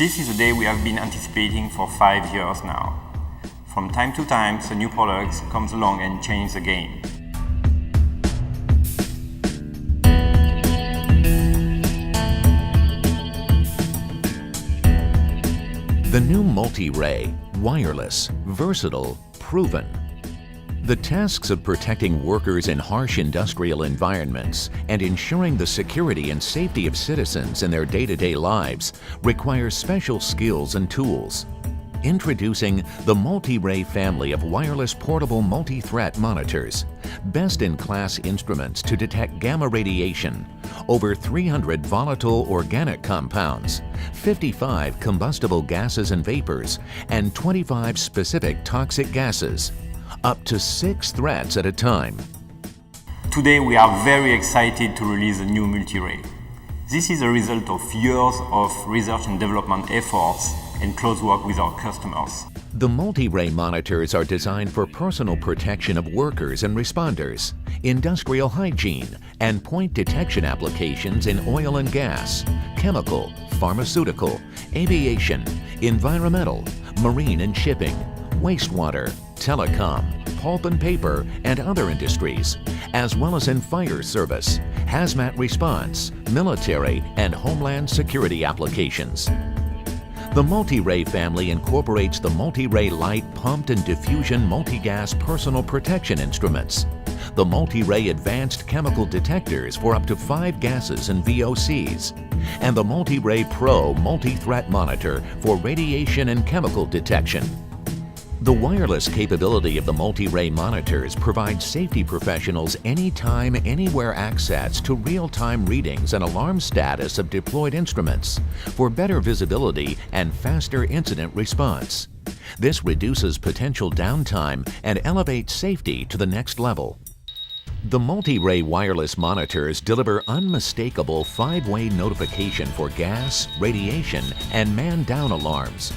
This is a day we have been anticipating for 5 years now. From time to time, a new product comes along and changes the game. The new MultiRAE, wireless, versatile, proven. The tasks of protecting workers in harsh industrial environments and ensuring the security and safety of citizens in their day-to-day lives require special skills and tools. Introducing the MultiRAE family of wireless portable multi-threat monitors, best-in-class instruments to detect gamma radiation, over 300 volatile organic compounds, 55 combustible gases and vapors, and 25 specific toxic gases, up to 6 threats at a time. Today we are very excited to release a new MultiRAE. This is a result of years of research and development efforts and close work with our customers. The MultiRAE monitors are designed for personal protection of workers and responders, industrial hygiene, and point detection applications in oil and gas, chemical, pharmaceutical, aviation, environmental, marine and shipping, wastewater, telecom, pulp and paper, and other industries, as well as in fire service, hazmat response, military, and homeland security applications. The MultiRAE family incorporates the MultiRAE Light pumped and diffusion multi-gas personal protection instruments, the MultiRAE advanced chemical detectors for up to 5 gases and VOCs, and the MultiRAE Pro multi-threat monitor for radiation and chemical detection. The wireless capability of the MultiRAE monitors provides safety professionals anytime, anywhere access to real-time readings and alarm status of deployed instruments for better visibility and faster incident response. This reduces potential downtime and elevates safety to the next level. The MultiRAE wireless monitors deliver unmistakable 5-way notification for gas, radiation, and man-down alarms.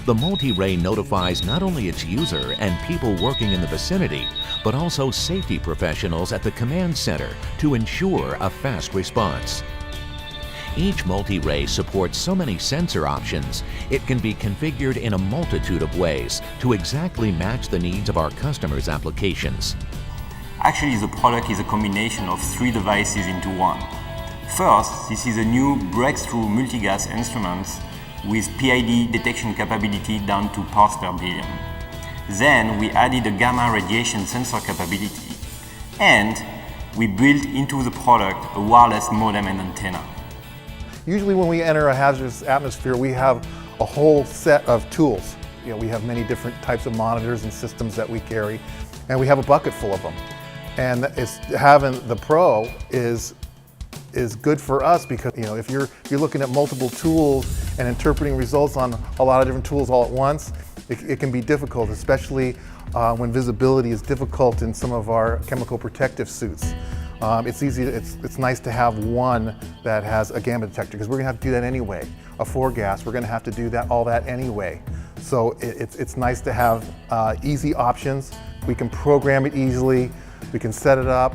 The MultiRAE notifies not only its user and people working in the vicinity, but also safety professionals at the command center to ensure a fast response. Each MultiRAE supports so many sensor options, it can be configured in a multitude of ways to exactly match the needs of our customers' applications. Actually, the product is a combination of 3 devices into one. First, this is a new breakthrough multi-gas instrument with PID detection capability down to parts per billion. Then we added a gamma radiation sensor capability, and we built into the product a wireless modem and antenna. Usually when we enter a hazardous atmosphere, we have a whole set of tools. We have many different types of monitors and systems that we carry, and we have a bucket full of them. And having the Pro is good for us because if you're looking at multiple tools and interpreting results on a lot of different tools all at once, it can be difficult, especially when visibility is difficult in some of our chemical protective suits. It's nice to have one that has a gamma detector because we're going to have to do that anyway. A 4-gas, we're going to have to do all that anyway. So it's nice to have easy options. We can program it easily. We can set it up.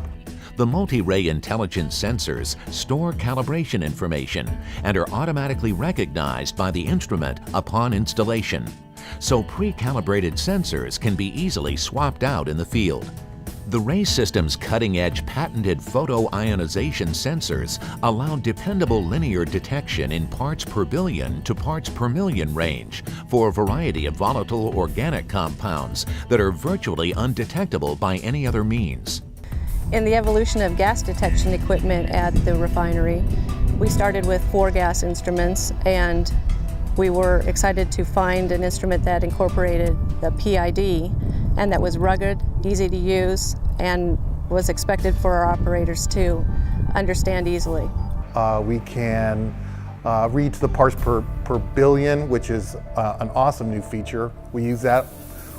The MultiRAE intelligent sensors store calibration information and are automatically recognized by the instrument upon installation, so pre-calibrated sensors can be easily swapped out in the field. The RAE system's cutting-edge patented photoionization sensors allow dependable linear detection in parts per billion to parts per million range for a variety of volatile organic compounds that are virtually undetectable by any other means. In the evolution of gas detection equipment at the refinery, we started with 4-gas instruments, and we were excited to find an instrument that incorporated the PID and that was rugged, easy to use, and was expected for our operators to understand easily. We can read to the parts per billion, which is an awesome new feature. We use that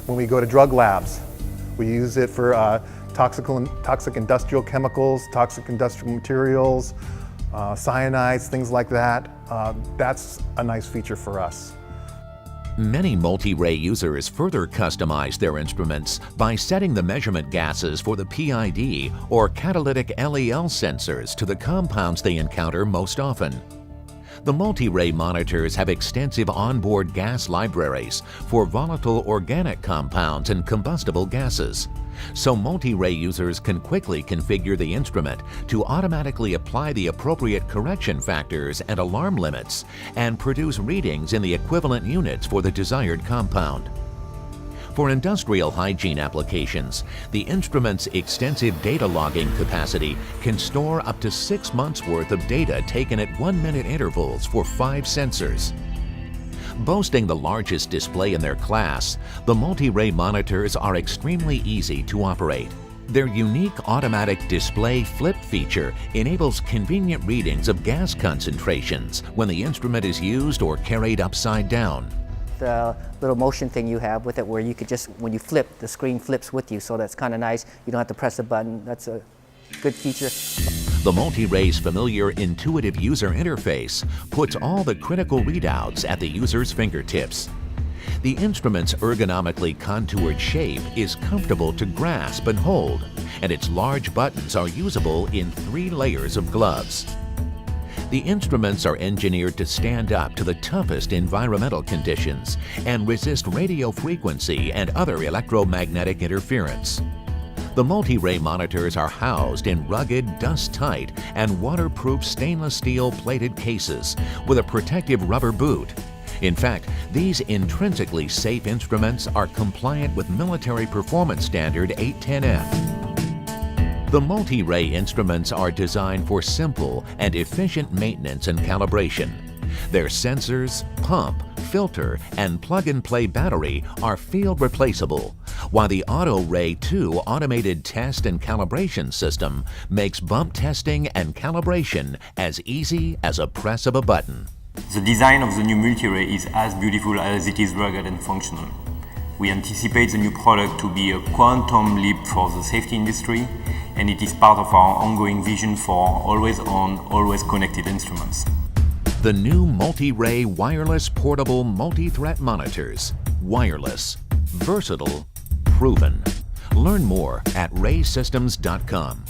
when we go to drug labs. We use it for toxic industrial chemicals, toxic industrial materials, cyanides, things like that. That's a nice feature for us. Many MultiRAE users further customize their instruments by setting the measurement gases for the PID or catalytic LEL sensors to the compounds they encounter most often. The MultiRAE monitors have extensive onboard gas libraries for volatile organic compounds and combustible gases, so MultiRAE users can quickly configure the instrument to automatically apply the appropriate correction factors and alarm limits and produce readings in the equivalent units for the desired compound. For industrial hygiene applications, the instrument's extensive data logging capacity can store up to 6 months' worth of data taken at 1-minute intervals for 5 sensors. Boasting the largest display in their class, the MultiRAE monitors are extremely easy to operate. Their unique automatic display flip feature enables convenient readings of gas concentrations when the instrument is used or carried upside down. The little motion thing you have with it where you could just, when you flip, the screen flips with you, so that's kind of nice. You don't have to press a button. That's a good feature. The MultiRAE's familiar, intuitive user interface puts all the critical readouts at the user's fingertips. The instrument's ergonomically contoured shape is comfortable to grasp and hold, and its large buttons are usable in 3 layers of gloves. The instruments are engineered to stand up to the toughest environmental conditions and resist radio frequency and other electromagnetic interference. The MultiRAE monitors are housed in rugged, dust-tight, and waterproof stainless steel plated cases with a protective rubber boot. In fact, these intrinsically safe instruments are compliant with Military Performance Standard 810F. The MultiRAE instruments are designed for simple and efficient maintenance and calibration. Their sensors, pump, filter, and plug-and-play battery are field replaceable, while the AutoRAE 2 automated test and calibration system makes bump testing and calibration as easy as a press of a button. The design of the new MultiRAE is as beautiful as it is rugged and functional. We anticipate the new product to be a quantum leap for the safety industry, and it is part of our ongoing vision for always-on, always-connected instruments. The new MultiRAE wireless portable multi-threat monitors. Wireless, versatile, proven. Learn more at raesystems.com.